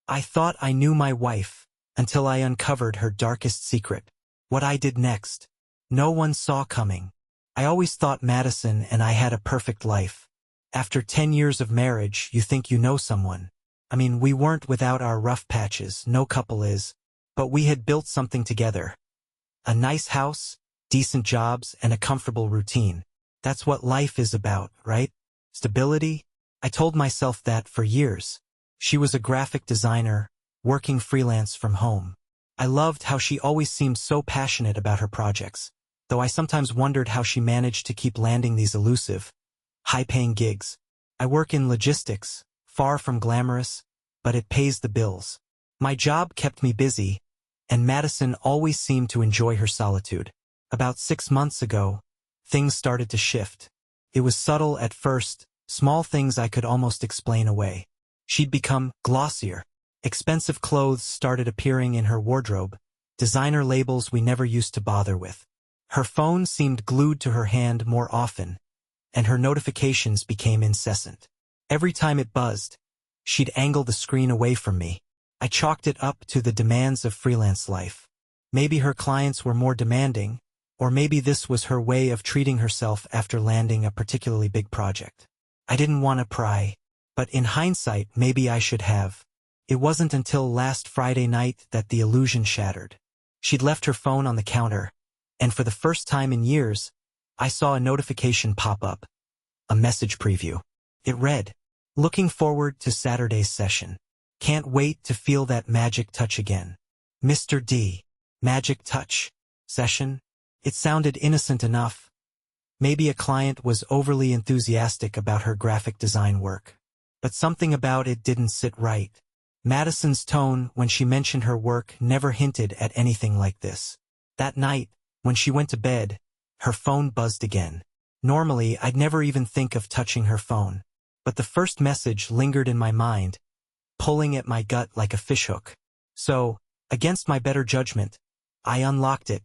I thought I knew my wife, until I uncovered her darkest secret. What I did next, no one saw coming. I always thought Madison and I had a perfect life. After 10 years of marriage, you think you know someone. I mean, we weren't without our rough patches, no couple is, but we had built something together. A nice house, decent jobs, and a comfortable routine. That's what life is about, right? Stability? I told myself that for years. She was a graphic designer, working freelance from home. I loved how she always seemed so passionate about her projects, though I sometimes wondered how she managed to keep landing these elusive, high-paying gigs. I work in logistics, far from glamorous, but it pays the bills. My job kept me busy, and Madison always seemed to enjoy her solitude. About 6 months ago, things started to shift. It was subtle at first, small things I could almost explain away. She'd become glossier. Expensive clothes started appearing in her wardrobe, designer labels we never used to bother with. Her phone seemed glued to her hand more often, and her notifications became incessant. Every time it buzzed, she'd angle the screen away from me. I chalked it up to the demands of freelance life. Maybe her clients were more demanding, or maybe this was her way of treating herself after landing a particularly big project. I didn't want to pry, but in hindsight, maybe I should have. It wasn't until last Friday night that the illusion shattered. She'd left her phone on the counter, and for the first time in years, I saw a notification pop up. A message preview. It read, "Looking forward to Saturday's session. Can't wait to feel that magic touch again. Mr. D. Magic touch. Session?" It sounded innocent enough. Maybe a client was overly enthusiastic about her graphic design work. But something about it didn't sit right. Madison's tone when she mentioned her work never hinted at anything like this. That night, when she went to bed, her phone buzzed again. Normally, I'd never even think of touching her phone. But the first message lingered in my mind, pulling at my gut like a fishhook. So, against my better judgment, I unlocked it.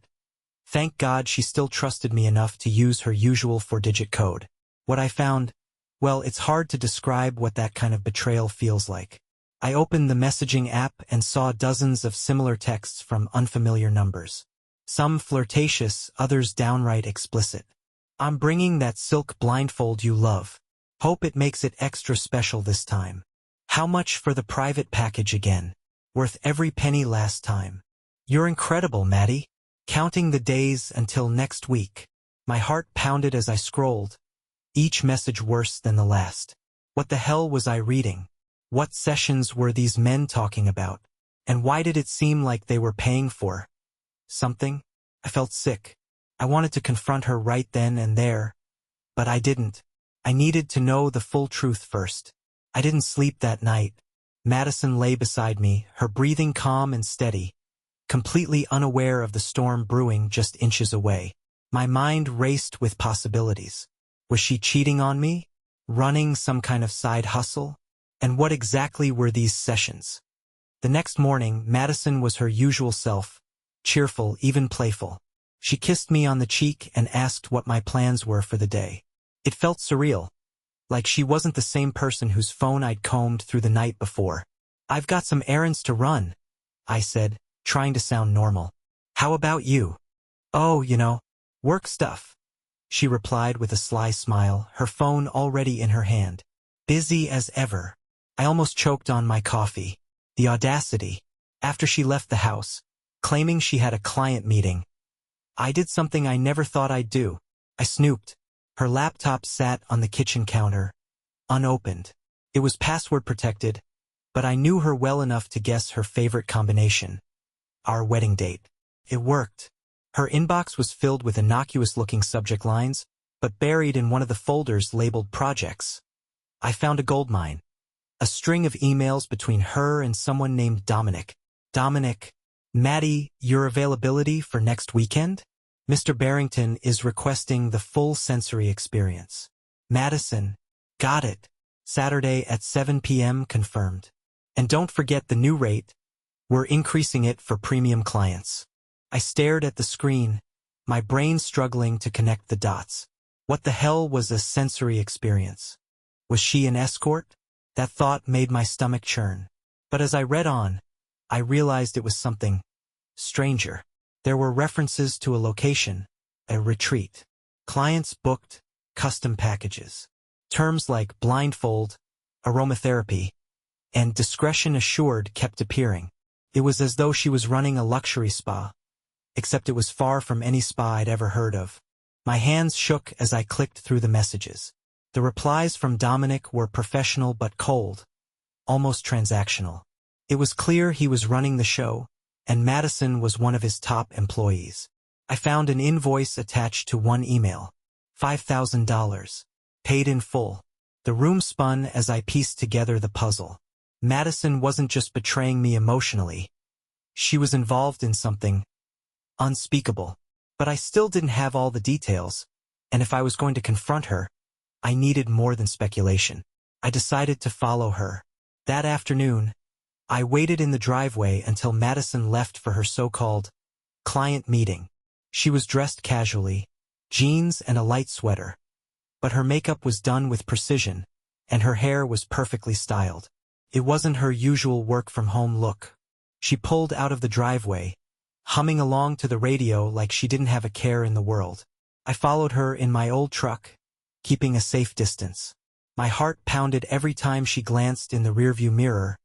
Thank God she still trusted me enough to use her usual 4-digit code. What I found, well, it's hard to describe what that kind of betrayal feels like. I opened the messaging app and saw dozens of similar texts from unfamiliar numbers. Some flirtatious, others downright explicit. "I'm bringing that silk blindfold you love. Hope it makes it extra special this time. How much for the private package again? Worth every penny last time. You're incredible, Maddie. Counting the days until next week." My heart pounded as I scrolled, each message worse than the last. What the hell was I reading? What sessions were these men talking about? And why did it seem like they were paying for something? I felt sick. I wanted to confront her right then and there, but I didn't. I needed to know the full truth first. I didn't sleep that night. Madison lay beside me, her breathing calm and steady, completely unaware of the storm brewing just inches away. My mind raced with possibilities. Was she cheating on me? Running some kind of side hustle? And what exactly were these sessions? The next morning, Madison was her usual self, cheerful, even playful. She kissed me on the cheek and asked what my plans were for the day. It felt surreal, like she wasn't the same person whose phone I'd combed through the night before. "I've got some errands to run," I said, trying to sound normal. "How about you?" "Oh, work stuff," she replied with a sly smile, her phone already in her hand. Busy as ever. I almost choked on my coffee. The audacity. After she left the house, claiming she had a client meeting. I did something I never thought I'd do. I snooped. Her laptop sat on the kitchen counter, unopened. It was password protected, but I knew her well enough to guess her favorite combination. Our wedding date. It worked. Her inbox was filled with innocuous-looking subject lines, but buried in one of the folders labeled projects, I found a goldmine. A string of emails between her and someone named Dominic. "Dominic, Maddie, your availability for next weekend? Mr. Barrington is requesting the full sensory experience. Madison, got it. Saturday at 7 p.m. confirmed. And don't forget the new rate. We're increasing it for premium clients." I stared at the screen, my brain struggling to connect the dots. What the hell was a sensory experience? Was she an escort? That thought made my stomach churn. But as I read on, I realized it was something stranger. There were references to a location, a retreat. Clients booked custom packages. Terms like blindfold, aromatherapy, and discretion assured kept appearing. It was as though she was running a luxury spa, except it was far from any spa I'd ever heard of. My hands shook as I clicked through the messages. The replies from Dominic were professional but cold, almost transactional. It was clear he was running the show, and Madison was one of his top employees. I found an invoice attached to one email. $5,000. Paid in full. The room spun as I pieced together the puzzle. Madison wasn't just betraying me emotionally. She was involved in something unspeakable. But I still didn't have all the details, and if I was going to confront her, I needed more than speculation. I decided to follow her. That afternoon, I waited in the driveway until Madison left for her so-called client meeting. She was dressed casually, jeans and a light sweater, but her makeup was done with precision, and her hair was perfectly styled. It wasn't her usual work-from-home look. She pulled out of the driveway, humming along to the radio like she didn't have a care in the world. I followed her in my old truck, keeping a safe distance. My heart pounded every time she glanced in the rearview mirror,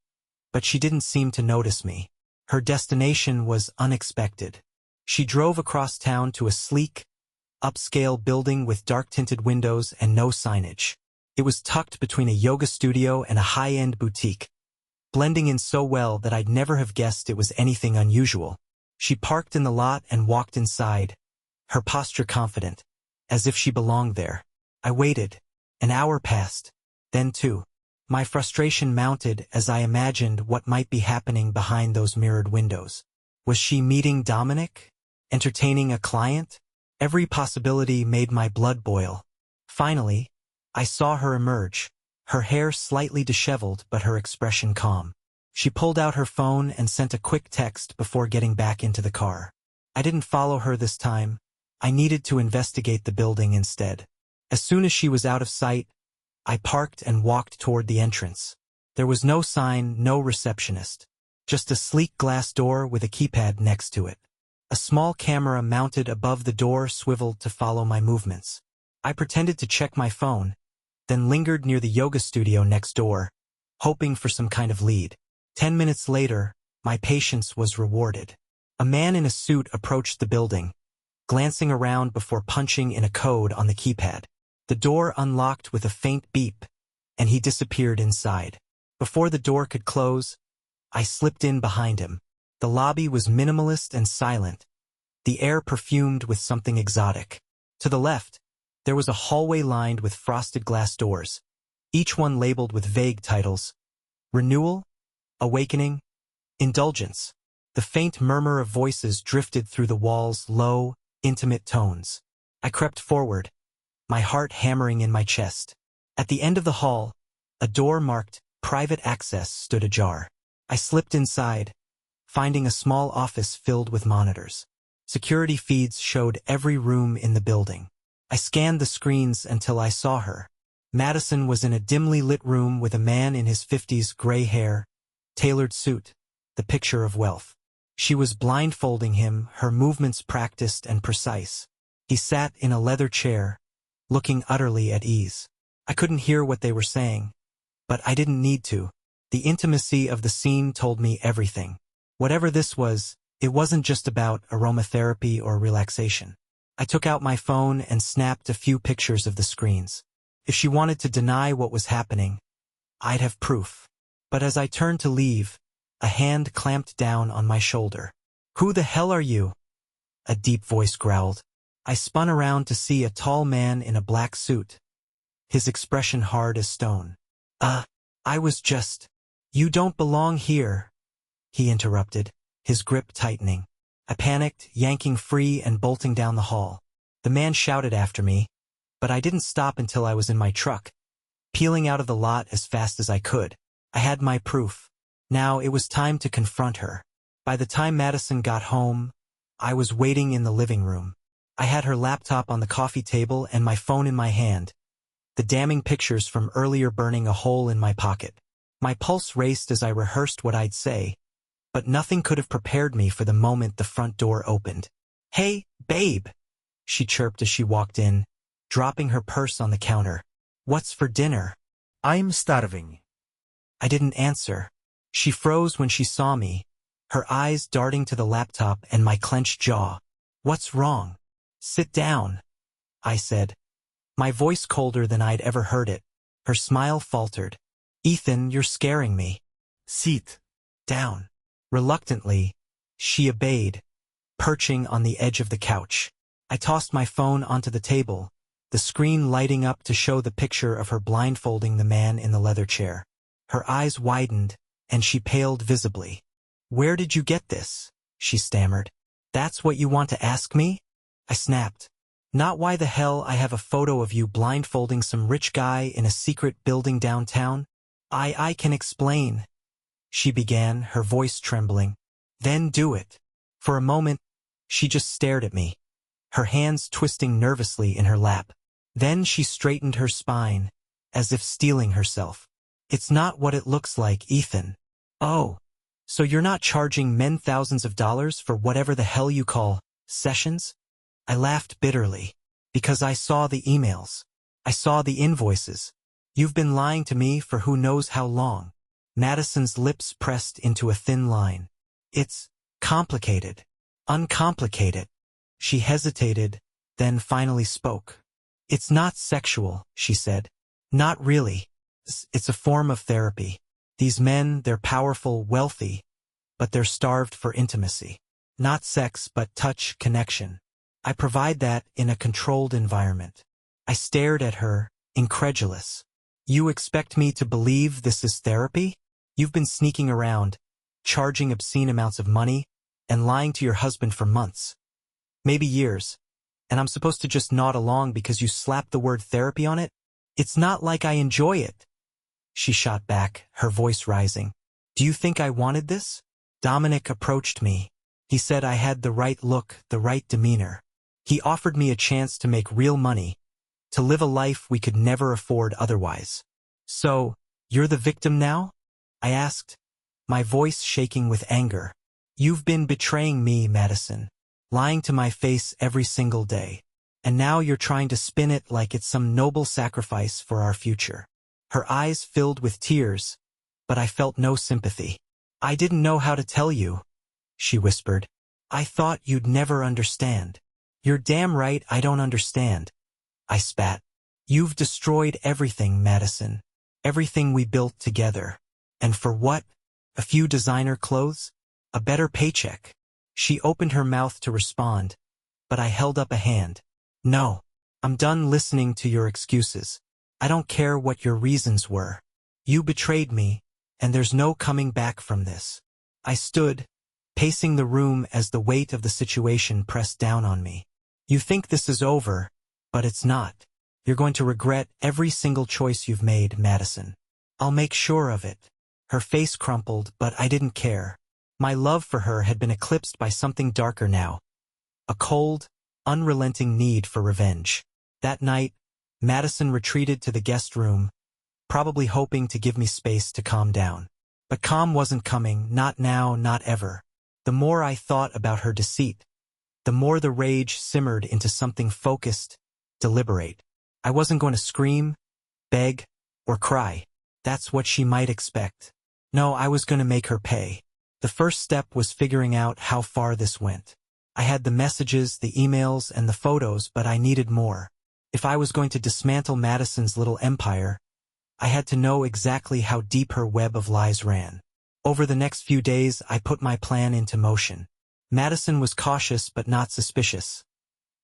but she didn't seem to notice me. Her destination was unexpected. She drove across town to a sleek, upscale building with dark-tinted windows and no signage. It was tucked between a yoga studio and a high-end boutique, blending in so well that I'd never have guessed it was anything unusual. She parked in the lot and walked inside, her posture confident, as if she belonged there. I waited. An hour passed, then two. My frustration mounted as I imagined what might be happening behind those mirrored windows. Was she meeting Dominic? Entertaining a client? Every possibility made my blood boil. Finally, I saw her emerge, her hair slightly disheveled but her expression calm. She pulled out her phone and sent a quick text before getting back into the car. I didn't follow her this time. I needed to investigate the building instead. As soon as she was out of sight, I parked and walked toward the entrance. There was no sign, no receptionist. Just a sleek glass door with a keypad next to it. A small camera mounted above the door swiveled to follow my movements. I pretended to check my phone, then lingered near the yoga studio next door, hoping for some kind of lead. 10 minutes later, my patience was rewarded. A man in a suit approached the building, glancing around before punching in a code on the keypad. The door unlocked with a faint beep, and he disappeared inside. Before the door could close, I slipped in behind him. The lobby was minimalist and silent, the air perfumed with something exotic. To the left, there was a hallway lined with frosted glass doors, each one labeled with vague titles: Renewal, Awakening, Indulgence. The faint murmur of voices drifted through the walls' low, intimate tones. I crept forward, my heart hammering in my chest. At the end of the hall, a door marked Private Access stood ajar. I slipped inside, finding a small office filled with monitors. Security feeds showed every room in the building. I scanned the screens until I saw her. Madison was in a dimly lit room with a man in his 50s, gray hair, tailored suit, the picture of wealth. She was blindfolding him, her movements practiced and precise. He sat in a leather chair, looking utterly at ease. I couldn't hear what they were saying, but I didn't need to. The intimacy of the scene told me everything. Whatever this was, it wasn't just about aromatherapy or relaxation. I took out my phone and snapped a few pictures of the screens. If she wanted to deny what was happening, I'd have proof. But as I turned to leave, a hand clamped down on my shoulder. "Who the hell are you?" a deep voice growled. I spun around to see a tall man in a black suit, his expression hard as stone. I was just—" "You don't belong here," he interrupted, his grip tightening. I panicked, yanking free and bolting down the hall. The man shouted after me, but I didn't stop until I was in my truck, peeling out of the lot as fast as I could. I had my proof. Now it was time to confront her. By the time Madison got home, I was waiting in the living room. I had her laptop on the coffee table and my phone in my hand, the damning pictures from earlier burning a hole in my pocket. My pulse raced as I rehearsed what I'd say, but nothing could have prepared me for the moment the front door opened. "Hey, babe," she chirped as she walked in, dropping her purse on the counter. "What's for dinner?" I'm starving. I didn't answer. She froze when she saw me, her eyes darting to the laptop and my clenched jaw. "What's wrong?" "Sit down," I said, my voice colder than I'd ever heard it. Her smile faltered. "Ethan, you're scaring me." Sit. "Down." Reluctantly, she obeyed, perching on the edge of the couch. I tossed my phone onto the table, the screen lighting up to show the picture of her blindfolding the man in the leather chair. Her eyes widened, and she paled visibly. "Where did you get this?" she stammered. "That's what you want to ask me?" I snapped. "Not why the hell I have a photo of you blindfolding some rich guy in a secret building downtown?" I can explain," she began, her voice trembling. "Then do it." For a moment, she just stared at me, her hands twisting nervously in her lap. Then she straightened her spine, as if steeling herself. "It's not what it looks like, Ethan." "Oh, so you're not charging men thousands of dollars for whatever the hell you call sessions?" I laughed bitterly, because I saw the emails. I saw the invoices. "You've been lying to me for who knows how long." Madison's lips pressed into a thin line. "It's complicated. Uncomplicated." She hesitated, then finally spoke. "It's not sexual," she said. "Not really. It's a form of therapy. These men, they're powerful, wealthy, but they're starved for intimacy. Not sex, but touch, connection. I provide that in a controlled environment." I stared at her, incredulous. "You expect me to believe this is therapy? You've been sneaking around, charging obscene amounts of money, and lying to your husband for months. Maybe years. And I'm supposed to just nod along because you slapped the word therapy on it? It's not like I enjoy it." She shot back, her voice rising. "Do you think I wanted this?" Dominic approached me. He said I had the right look, the right demeanor. He offered me a chance to make real money, to live a life we could never afford otherwise. "So, you're the victim now?" I asked, my voice shaking with anger. "You've been betraying me, Madison, lying to my face every single day. And now you're trying to spin it like it's some noble sacrifice for our future." Her eyes filled with tears, but I felt no sympathy. "I didn't know how to tell you," she whispered. "I thought you'd never understand." "You're damn right I don't understand," I spat. "You've destroyed everything, Madison. Everything we built together. And for what? A few designer clothes? A better paycheck?" She opened her mouth to respond, but I held up a hand. "No. I'm done listening to your excuses. I don't care what your reasons were. You betrayed me, and there's no coming back from this." I stood, pacing the room as the weight of the situation pressed down on me. "You think this is over, but it's not. You're going to regret every single choice you've made, Madison. I'll make sure of it." Her face crumpled, but I didn't care. My love for her had been eclipsed by something darker now. A cold, unrelenting need for revenge. That night, Madison retreated to the guest room, probably hoping to give me space to calm down. But calm wasn't coming, not now, not ever. The more I thought about her deceit, the more the rage simmered into something focused, deliberate. I wasn't going to scream, beg, or cry. That's what she might expect. No, I was going to make her pay. The first step was figuring out how far this went. I had the messages, the emails, and the photos, but I needed more. If I was going to dismantle Madison's little empire, I had to know exactly how deep her web of lies ran. Over the next few days, I put my plan into motion. Madison was cautious but not suspicious.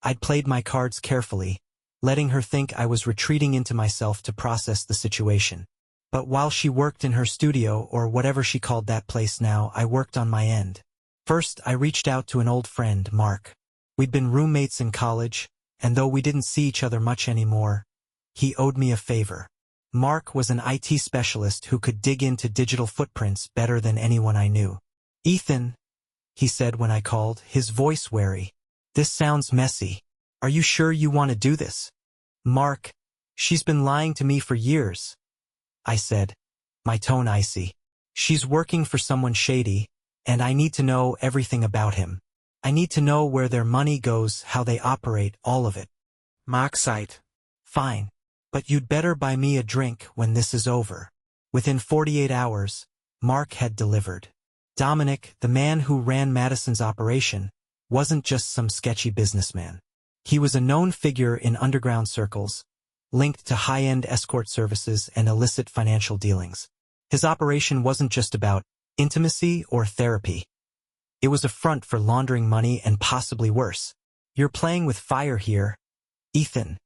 I'd played my cards carefully, letting her think I was retreating into myself to process the situation. But while she worked in her studio, or whatever she called that place now, I worked on my end. First, I reached out to an old friend, Mark. We'd been roommates in college, and though we didn't see each other much anymore, he owed me a favor. Mark was an IT specialist who could dig into digital footprints better than anyone I knew. "Ethan," he said when I called, his voice wary, "this sounds messy. Are you sure you want to do this?" "Mark, she's been lying to me for years," I said. my tone icy. She's working for someone shady, and I need to know everything about him. I need to know where their money goes, how they operate, all of it. Mark sighed. Fine. But you'd better buy me a drink when this is over. Within 48 hours, Mark had delivered. Dominic, the man who ran Madison's operation, wasn't just some sketchy businessman. He was a known figure in underground circles, linked to high-end escort services and illicit financial dealings. His operation wasn't just about intimacy or therapy. It was a front for laundering money and possibly worse. You're playing with fire here, Ethan,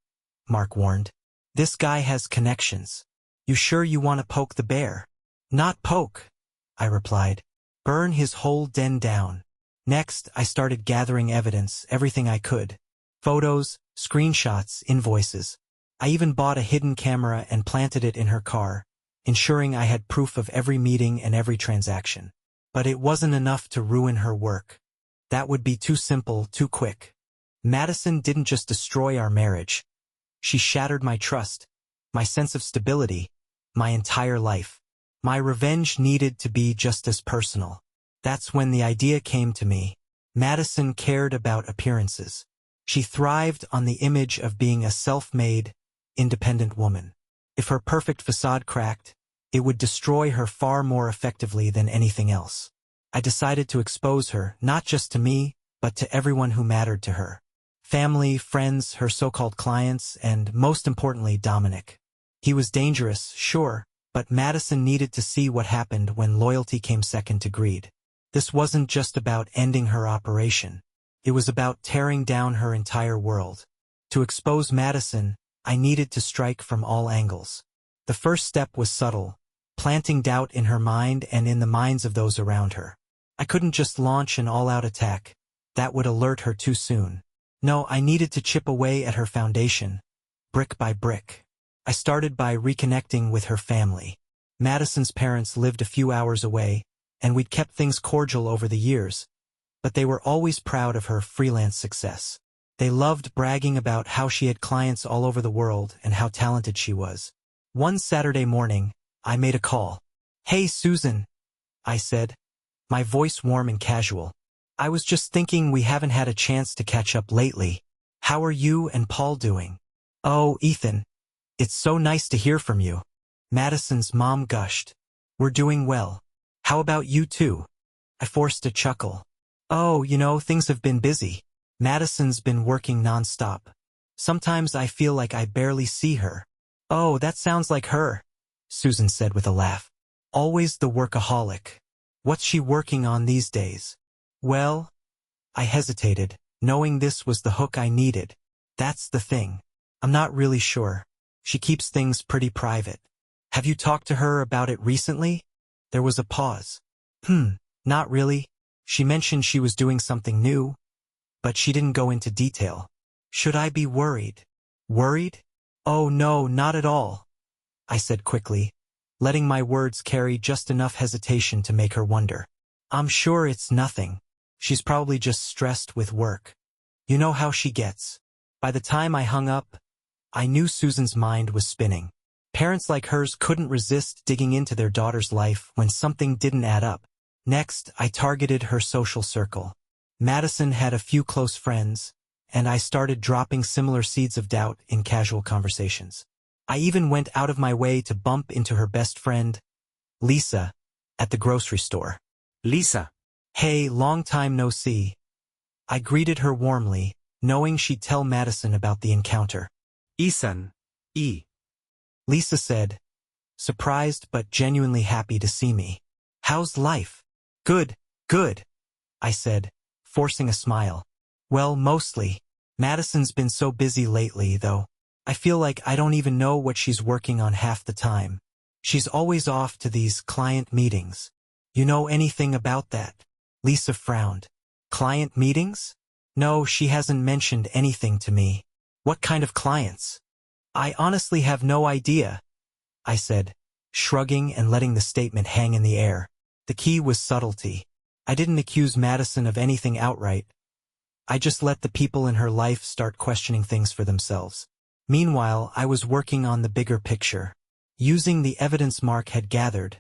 Mark warned. This guy has connections. You sure you want to poke the bear? Not poke, I replied. Burn his whole den down. Next, I started gathering evidence, everything I could. Photos, screenshots, invoices. I even bought a hidden camera and planted it in her car, ensuring I had proof of every meeting and every transaction. But it wasn't enough to ruin her work. That would be too simple, too quick. Madison didn't just destroy our marriage. She shattered my trust, my sense of stability, my entire life. My revenge needed to be just as personal. That's when the idea came to me. Madison cared about appearances. She thrived on the image of being a self-made, independent woman. If her perfect facade cracked, it would destroy her far more effectively than anything else. I decided to expose her, not just to me, but to everyone who mattered to her. Family, friends, her so-called clients, and most importantly, Dominic. He was dangerous, sure, but Madison needed to see what happened when loyalty came second to greed. This wasn't just about ending her operation. It was about tearing down her entire world. To expose Madison, I needed to strike from all angles. The first step was subtle, planting doubt in her mind and in the minds of those around her. I couldn't just launch an all-out attack. That would alert her too soon. No, I needed to chip away at her foundation, brick by brick. I started by reconnecting with her family. Madison's parents lived a few hours away, and we'd kept things cordial over the years, but they were always proud of her freelance success. They loved bragging about how she had clients all over the world and how talented she was. One Saturday morning, I made a call. "Hey, Susan," I said, my voice warm and casual. "I was just thinking we haven't had a chance to catch up lately. How are you and Paul doing?" "Oh, Ethan, it's so nice to hear from you." Madison's mom gushed. "We're doing well. How about you two?" I forced a chuckle. "Oh, things have been busy. Madison's been working nonstop. Sometimes I feel like I barely see her." "Oh, that sounds like her," Susan said with a laugh. "Always the workaholic. What's she working on these days?" "Well," I hesitated, knowing this was the hook I needed. "That's the thing. I'm not really sure. She keeps things pretty private." "Have you talked to her about it recently?" There was a pause. Not really. She mentioned she was doing something new, but she didn't go into detail." "Should I be worried?" "Worried? Oh no, not at all," I said quickly, letting my words carry just enough hesitation to make her wonder. "I'm sure it's nothing. She's probably just stressed with work. You know how she gets." By the time I hung up, I knew Susan's mind was spinning. Parents like hers couldn't resist digging into their daughter's life when something didn't add up. Next, I targeted her social circle. Madison had a few close friends, and I started dropping similar seeds of doubt in casual conversations. I even went out of my way to bump into her best friend, Lisa, at the grocery store. Lisa. "Hey, long time no see." I greeted her warmly, knowing she'd tell Madison about the encounter. Ethan. Lisa said, surprised but genuinely happy to see me. "How's life?" Good, I said, forcing a smile. "Well, mostly. Madison's been so busy lately, though. I feel like I don't even know what she's working on half the time. She's always off to these client meetings. You know anything about that?" Lisa frowned. "Client meetings? No, she hasn't mentioned anything to me." "What kind of clients?" "I honestly have no idea," I said, shrugging and letting the statement hang in the air. The key was subtlety. I didn't accuse Madison of anything outright. I just let the people in her life start questioning things for themselves. Meanwhile, I was working on the bigger picture. Using the evidence Mark had gathered,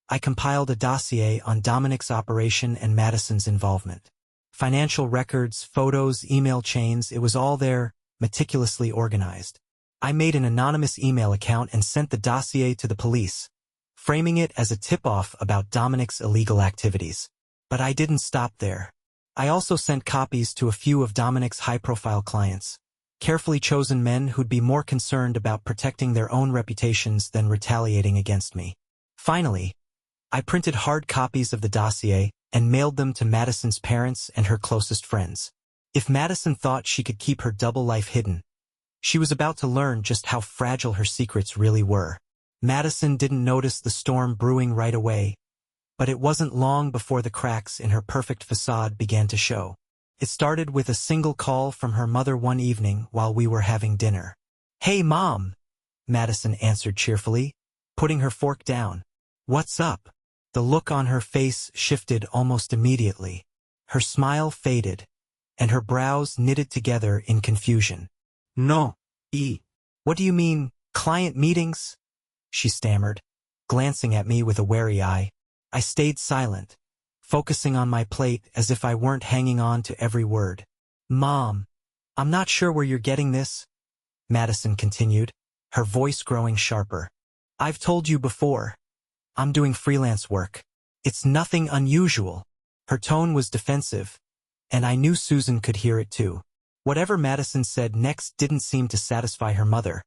I compiled a dossier on Dominic's operation and Madison's involvement. Financial records, photos, email chains, it was all there, meticulously organized. I made an anonymous email account and sent the dossier to the police, framing it as a tip-off about Dominic's illegal activities. But I didn't stop there. I also sent copies to a few of Dominic's high-profile clients, carefully chosen men who'd be more concerned about protecting their own reputations than retaliating against me. Finally, I printed hard copies of the dossier and mailed them to Madison's parents and her closest friends. If Madison thought she could keep her double life hidden, she was about to learn just how fragile her secrets really were. Madison didn't notice the storm brewing right away, but it wasn't long before the cracks in her perfect facade began to show. It started with a single call from her mother one evening while we were having dinner. "Hey, Mom," Madison answered cheerfully, putting her fork down. "What's up?" The look on her face shifted almost immediately. Her smile faded, and her brows knitted together in confusion. No. "What do you mean, client meetings?" she stammered, glancing at me with a wary eye. I stayed silent, focusing on my plate as if I weren't hanging on to every word. "Mom, I'm not sure where you're getting this," Madison continued, her voice growing sharper. "I've told you before. I'm doing freelance work. It's nothing unusual." Her tone was defensive, and I knew Susan could hear it too. Whatever Madison said next didn't seem to satisfy her mother,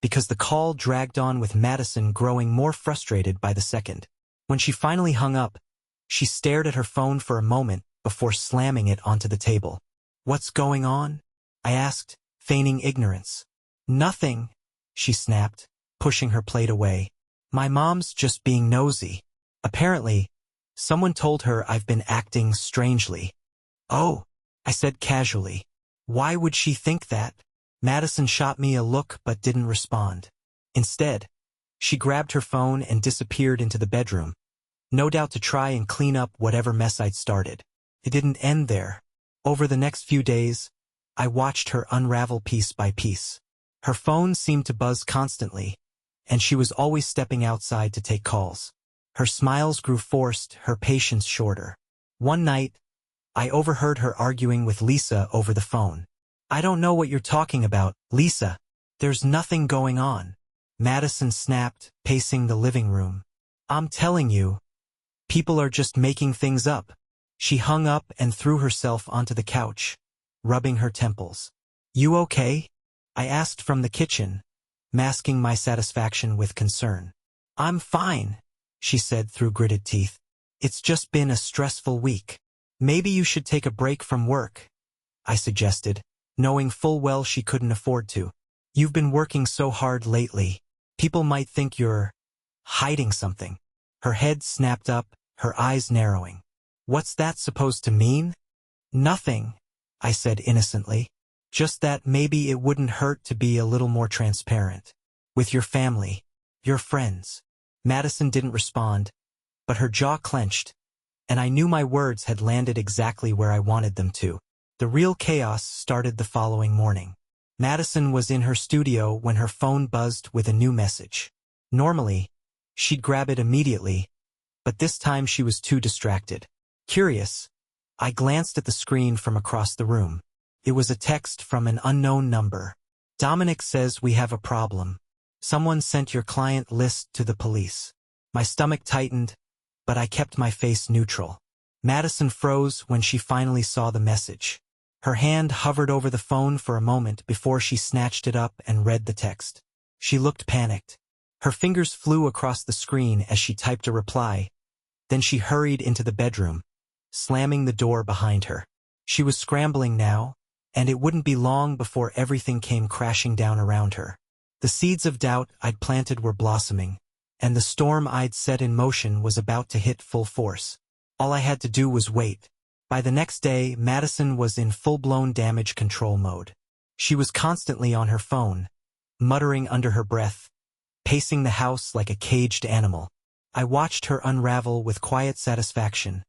because the call dragged on with Madison growing more frustrated by the second. When she finally hung up, she stared at her phone for a moment before slamming it onto the table. "What's going on?" I asked, feigning ignorance. "Nothing," she snapped, pushing her plate away. "My mom's just being nosy. Apparently, someone told her I've been acting strangely." "Oh," I said casually. "Why would she think that?" Madison shot me a look but didn't respond. Instead, she grabbed her phone and disappeared into the bedroom, no doubt to try and clean up whatever mess I'd started. It didn't end there. Over the next few days, I watched her unravel piece by piece. Her phone seemed to buzz constantly, and she was always stepping outside to take calls. Her smiles grew forced, her patience shorter. One night, I overheard her arguing with Lisa over the phone. "I don't know what you're talking about, Lisa. There's nothing going on," Madison snapped, pacing the living room. "I'm telling you, people are just making things up." She hung up and threw herself onto the couch, rubbing her temples. "You okay?" I asked from the kitchen, masking my satisfaction with concern. "I'm fine," she said through gritted teeth. "It's just been a stressful week. Maybe you should take a break from work," I suggested, knowing full well she couldn't afford to. "You've been working so hard lately. People might think you're hiding something." Her head snapped up, her eyes narrowing. "What's that supposed to mean?" "Nothing," I said innocently. "Just that maybe it wouldn't hurt to be a little more transparent. With your family, your friends." Madison didn't respond, but her jaw clenched, and I knew my words had landed exactly where I wanted them to. The real chaos started the following morning. Madison was in her studio when her phone buzzed with a new message. Normally, she'd grab it immediately, but this time she was too distracted. Curious, I glanced at the screen from across the room. It was a text from an unknown number. "Dominic says we have a problem. Someone sent your client list to the police." My stomach tightened, but I kept my face neutral. Madison froze when she finally saw the message. Her hand hovered over the phone for a moment before she snatched it up and read the text. She looked panicked. Her fingers flew across the screen as she typed a reply. Then she hurried into the bedroom, slamming the door behind her. She was scrambling now, and it wouldn't be long before everything came crashing down around her. The seeds of doubt I'd planted were blossoming, and the storm I'd set in motion was about to hit full force. All I had to do was wait. By the next day, Madison was in full-blown damage control mode. She was constantly on her phone, muttering under her breath, pacing the house like a caged animal. I watched her unravel with quiet satisfaction,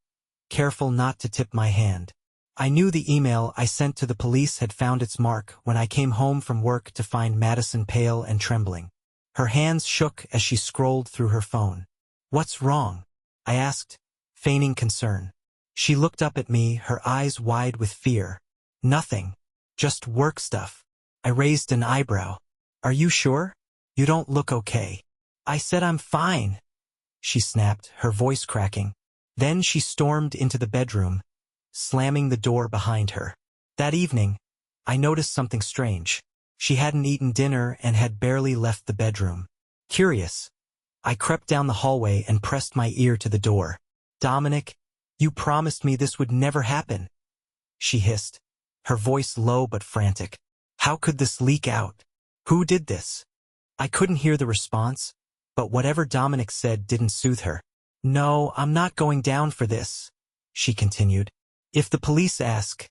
careful not to tip my hand. I knew the email I sent to the police had found its mark when I came home from work to find Madison pale and trembling. Her hands shook as she scrolled through her phone. "What's wrong?" I asked, feigning concern. She looked up at me, her eyes wide with fear. "Nothing. Just work stuff." I raised an eyebrow. "Are you sure? You don't look okay." "I said I'm fine," she snapped, her voice cracking. Then she stormed into the bedroom, slamming the door behind her. That evening, I noticed something strange. She hadn't eaten dinner and had barely left the bedroom. Curious, I crept down the hallway and pressed my ear to the door. "Dominic, you promised me this would never happen," she hissed, her voice low but frantic. "How could this leak out? Who did this?" I couldn't hear the response, but whatever Dominic said didn't soothe her. "No, I'm not going down for this," she continued. "If the police ask,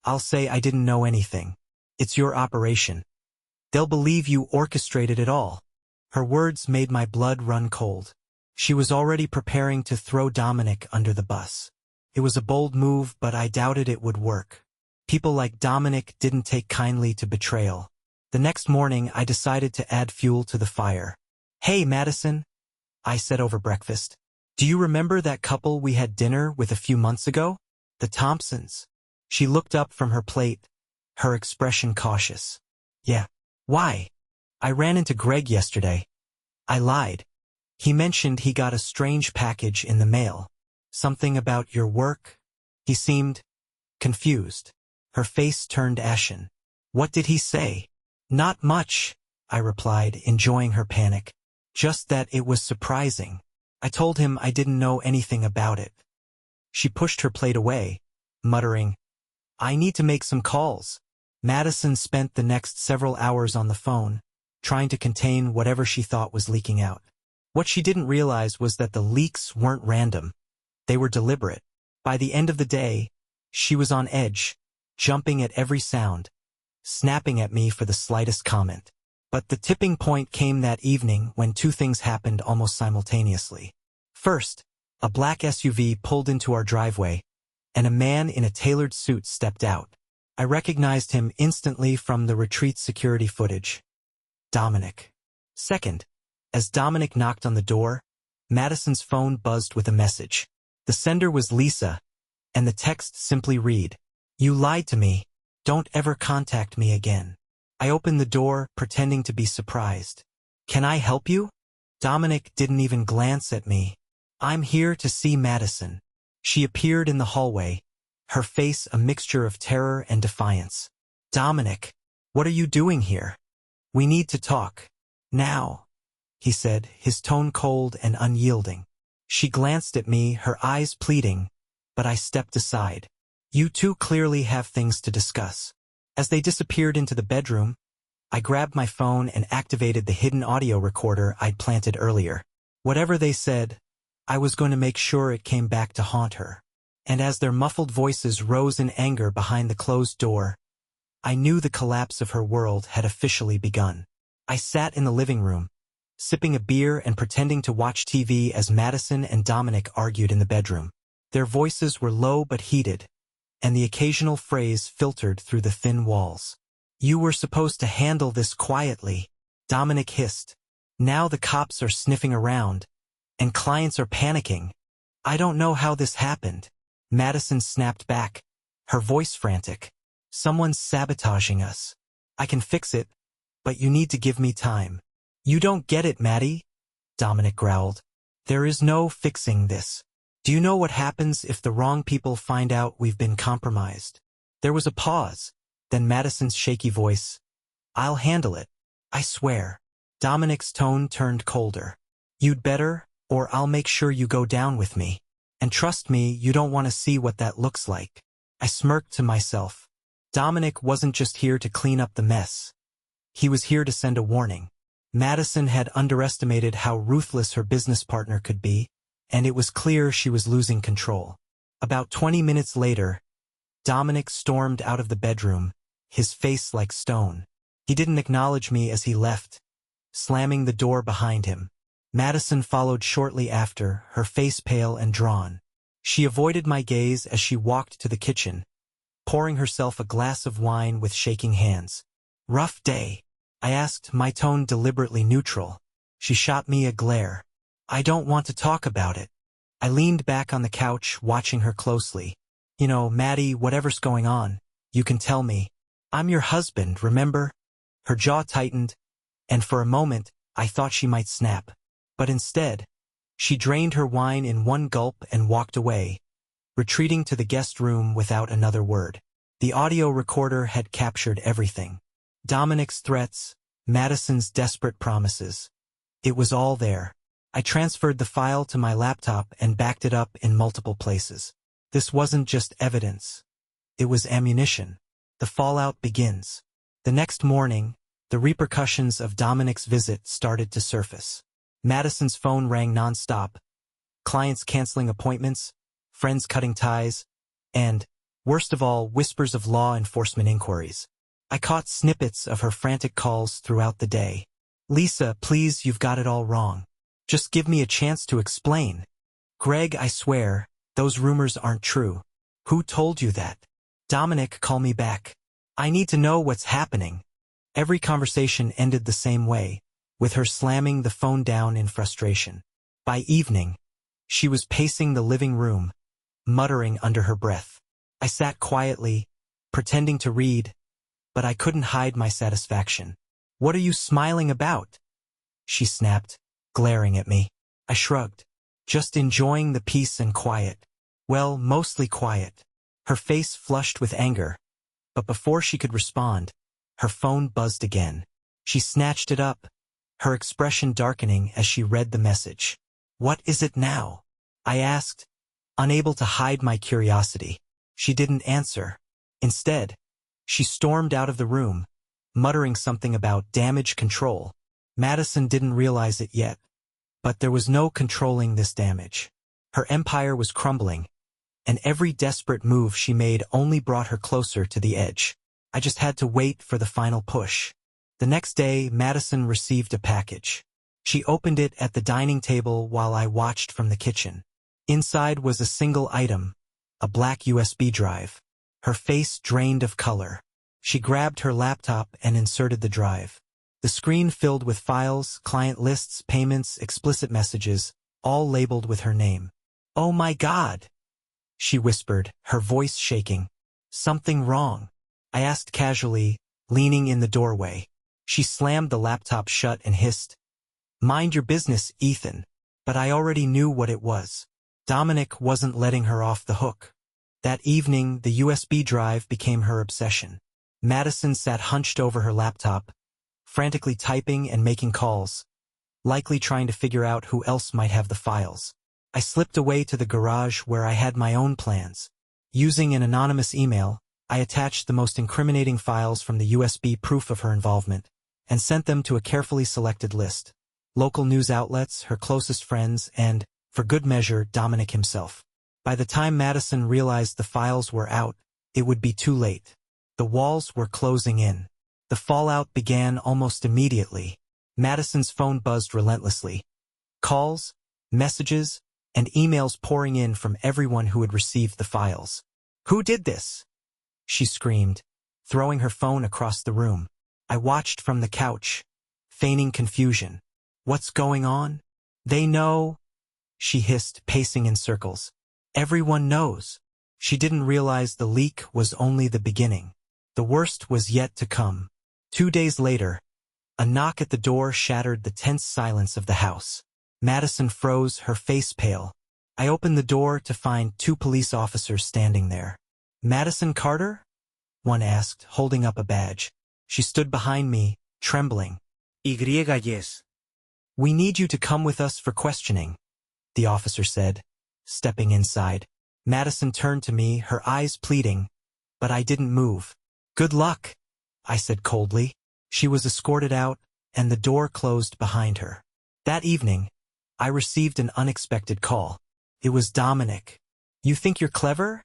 I'll say I didn't know anything. It's your operation. They'll believe you orchestrated it all." Her words made my blood run cold. She was already preparing to throw Dominic under the bus. It was a bold move, but I doubted it would work. People like Dominic didn't take kindly to betrayal. The next morning, I decided to add fuel to the fire. "Hey, Madison," I said over breakfast. "Do you remember that couple we had dinner with a few months ago? The Thompsons?" She looked up from her plate, her expression cautious. "Yeah. Why?" "I ran into Greg yesterday." I lied. "He mentioned he got a strange package in the mail. Something about your work?" He seemed confused. Her face turned ashen. "What did he say?" "Not much," I replied, enjoying her panic. "Just that it was surprising. I told him I didn't know anything about it." She pushed her plate away, muttering, "I need to make some calls." Madison spent the next several hours on the phone, trying to contain whatever she thought was leaking out. What she didn't realize was that the leaks weren't random. They were deliberate. By the end of the day, she was on edge, jumping at every sound, snapping at me for the slightest comment. But the tipping point came that evening when two things happened almost simultaneously. First, a black SUV pulled into our driveway, and a man in a tailored suit stepped out. I recognized him instantly from the retreat security footage. Dominic. Second, as Dominic knocked on the door, Madison's phone buzzed with a message. The sender was Lisa, and the text simply read, "You lied to me. Don't ever contact me again." I opened the door, pretending to be surprised. "Can I help you?" Dominic didn't even glance at me. "I'm here to see Madison." She appeared in the hallway, her face a mixture of terror and defiance. "Dominic, what are you doing here? We need to talk. Now," he said, his tone cold and unyielding. She glanced at me, her eyes pleading, but I stepped aside. "You two clearly have things to discuss." As they disappeared into the bedroom, I grabbed my phone and activated the hidden audio recorder I'd planted earlier. Whatever they said, I was going to make sure it came back to haunt her. And as their muffled voices rose in anger behind the closed door, I knew the collapse of her world had officially begun. I sat in the living room, sipping a beer and pretending to watch TV as Madison and Dominic argued in the bedroom. Their voices were low but heated, and the occasional phrase filtered through the thin walls. "You were supposed to handle this quietly," Dominic hissed. "Now the cops are sniffing around, and clients are panicking. I don't know how this happened." Madison snapped back, her voice frantic. "Someone's sabotaging us. I can fix it, but you need to give me time." "You don't get it, Maddie," Dominic growled. "There is no fixing this. Do you know what happens if the wrong people find out we've been compromised?" There was a pause, then Madison's shaky voice. "I'll handle it. I swear." Dominic's tone turned colder. "You'd better, or I'll make sure you go down with me. And trust me, you don't want to see what that looks like." I smirked to myself. Dominic wasn't just here to clean up the mess. He was here to send a warning. Madison had underestimated how ruthless her business partner could be, and it was clear she was losing control. About 20 minutes later, Dominic stormed out of the bedroom, his face like stone. He didn't acknowledge me as he left, slamming the door behind him. Madison followed shortly after, her face pale and drawn. She avoided my gaze as she walked to the kitchen, pouring herself a glass of wine with shaking hands. "Rough day?" I asked, my tone deliberately neutral. She shot me a glare. I don't want to talk about it. I leaned back on the couch, watching her closely. You know, Maddie, whatever's going on, you can tell me. I'm your husband, remember? Her jaw tightened, and for a moment, I thought she might snap. But instead, she drained her wine in one gulp and walked away, retreating to the guest room without another word. The audio recorder had captured everything. Dominic's threats, Madison's desperate promises. It was all there. I transferred the file to my laptop and backed it up in multiple places. This wasn't just evidence. It was ammunition. The fallout begins. The next morning, the repercussions of Dominic's visit started to surface. Madison's phone rang nonstop, clients canceling appointments, friends cutting ties, and, worst of all, whispers of law enforcement inquiries. I caught snippets of her frantic calls throughout the day. Lisa, please, you've got it all wrong. Just give me a chance to explain. Greg, I swear, those rumors aren't true. Who told you that? Dominic, call me back. I need to know what's happening. Every conversation ended the same way, with her slamming the phone down in frustration. By evening, she was pacing the living room, muttering under her breath. I sat quietly, pretending to read, but I couldn't hide my satisfaction. What are you smiling about? She snapped, glaring at me. I shrugged, just enjoying the peace and quiet. Well, mostly quiet. Her face flushed with anger, but before she could respond, her phone buzzed again. She snatched it up, her expression darkening as she read the message. What is it now? I asked, unable to hide my curiosity. She didn't answer. Instead, she stormed out of the room, muttering something about damage control. Madison didn't realize it yet, but there was no controlling this damage. Her empire was crumbling, and every desperate move she made only brought her closer to the edge. I just had to wait for the final push. The next day, Madison received a package. She opened it at the dining table while I watched from the kitchen. Inside was a single item, a black USB drive. Her face drained of color. She grabbed her laptop and inserted the drive. The screen filled with files, client lists, payments, explicit messages, all labeled with her name. "Oh my God!" she whispered, her voice shaking. "Something wrong?" I asked casually, leaning in the doorway. She slammed the laptop shut and hissed, "Mind your business, Ethan." But I already knew what it was. Dominic wasn't letting her off the hook. That evening, the USB drive became her obsession. Madison sat hunched over her laptop, frantically typing and making calls, likely trying to figure out who else might have the files. I slipped away to the garage where I had my own plans. Using an anonymous email, I attached the most incriminating files from the USB proof of her involvement, and sent them to a carefully selected list. Local news outlets, her closest friends, and, for good measure, Dominic himself. By the time Madison realized the files were out, it would be too late. The walls were closing in. The fallout began almost immediately. Madison's phone buzzed relentlessly. Calls, messages, and emails pouring in from everyone who had received the files. "Who did this?" she screamed, throwing her phone across the room. I watched from the couch, feigning confusion. "What's going on?" "They know," she hissed, pacing in circles. "Everyone knows." She didn't realize the leak was only the beginning. The worst was yet to come. 2 days later, a knock at the door shattered the tense silence of the house. Madison froze, her face pale. I opened the door to find 2 police officers standing there. "Madison Carter?" one asked, holding up a badge. She stood behind me, trembling. Yes. "We need you to come with us for questioning," the officer said, stepping inside. Madison turned to me, her eyes pleading, but I didn't move. "Good luck," I said coldly. She was escorted out, and the door closed behind her. That evening, I received an unexpected call. It was Dominic. "You think you're clever?"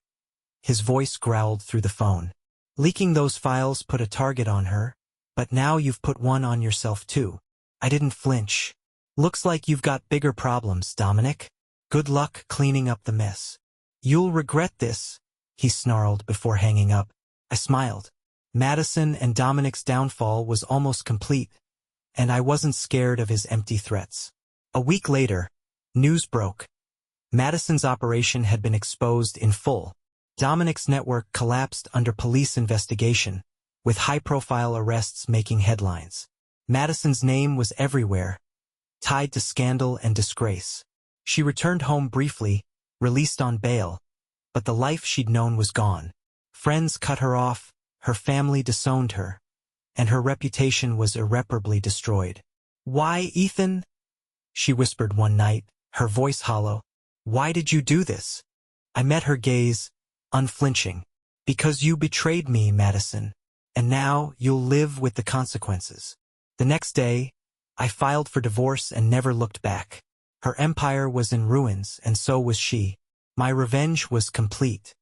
His voice growled through the phone. "Leaking those files put a target on her, but now you've put one on yourself too." I didn't flinch. "Looks like you've got bigger problems, Dominic. Good luck cleaning up the mess." "You'll regret this," he snarled before hanging up. I smiled. Madison and Dominic's downfall was almost complete, and I wasn't scared of his empty threats. A week later, news broke. Madison's operation had been exposed in full. Dominic's network collapsed under police investigation, with high-profile arrests making headlines. Madison's name was everywhere, tied to scandal and disgrace. She returned home briefly, released on bail, but the life she'd known was gone. Friends cut her off, her family disowned her, and her reputation was irreparably destroyed. "Why, Ethan?" she whispered one night, her voice hollow. "Why did you do this?" I met her gaze, unflinching. "Because you betrayed me, Madison, and now you'll live with the consequences." The next day, I filed for divorce and never looked back. Her empire was in ruins, and so was she. My revenge was complete.